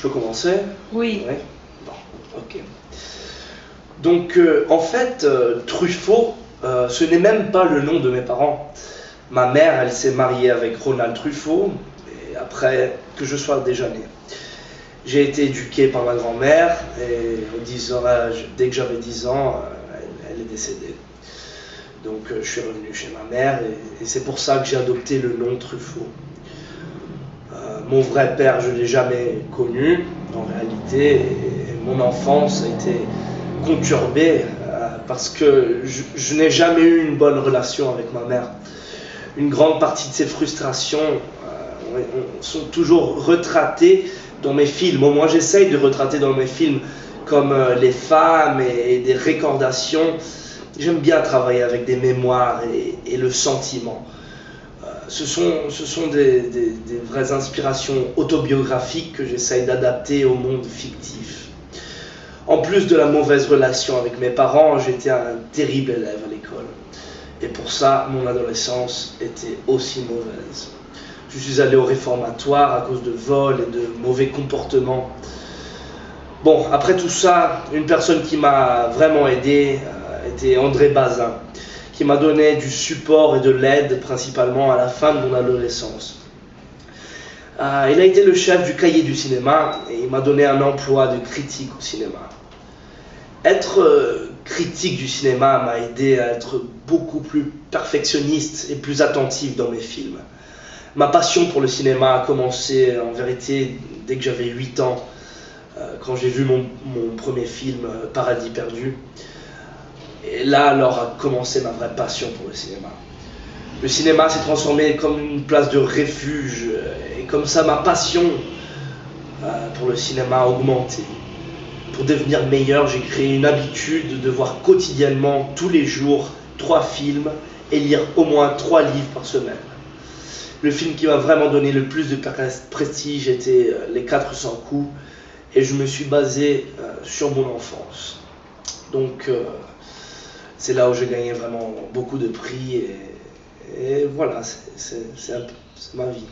peux commencer? Oui. Ouais. Bon, ok. Donc, en fait, Truffaut, ce n'est même pas le nom de mes parents. Ma mère, elle s'est mariée avec Ronald Truffaut, et après que je sois déjà né. J'ai été éduqué par ma grand-mère, et dès que j'avais 10 ans, elle est décédée. Donc, je suis revenu chez ma mère, et c'est pour ça que j'ai adopté le nom Truffaut. Mon vrai père, je ne l'ai jamais connu, en réalité, et mon enfance a été conturbée parce que je n'ai jamais eu une bonne relation avec ma mère. Une grande partie de ces frustrations sont toujours retratées dans mes films. Moi, j'essaye de retrater dans mes films comme les femmes et des recordations. J'aime bien travailler avec des mémoires et le sentiment. Ce sont des vraies inspirations autobiographiques que j'essaye d'adapter au monde fictif. En plus de la mauvaise relation avec mes parents, j'étais un terrible élève à l'école. Et pour ça, mon adolescence était aussi mauvaise. Je suis allé au réformatoire à cause de vols et de mauvais comportements. Bon, après tout ça, une personne qui m'a vraiment aidé était André Bazin, qui m'a donné du support et de l'aide, principalement à la fin de mon adolescence. Il a été le chef du cahier du cinéma et il m'a donné un emploi de critique au cinéma. Être critique du cinéma m'a aidé à être beaucoup plus perfectionniste et plus attentif dans mes films. Ma passion pour le cinéma a commencé en vérité dès que j'avais 8 ans, quand j'ai vu mon premier film, Paradis perdu. Et là alors a commencé ma vraie passion pour le cinéma. Le cinéma s'est transformé comme une place de refuge, et comme ça ma passion pour le cinéma a augmenté. Pour devenir meilleur, j'ai créé une habitude de voir quotidiennement, tous les jours, 3 films et lire au moins 3 livres par semaine. Le film qui m'a vraiment donné le plus de prestige était Les 400 coups, et je me suis basé sur mon enfance. Donc c'est là où j'ai gagné vraiment beaucoup de prix, et voilà, c'est ma vie.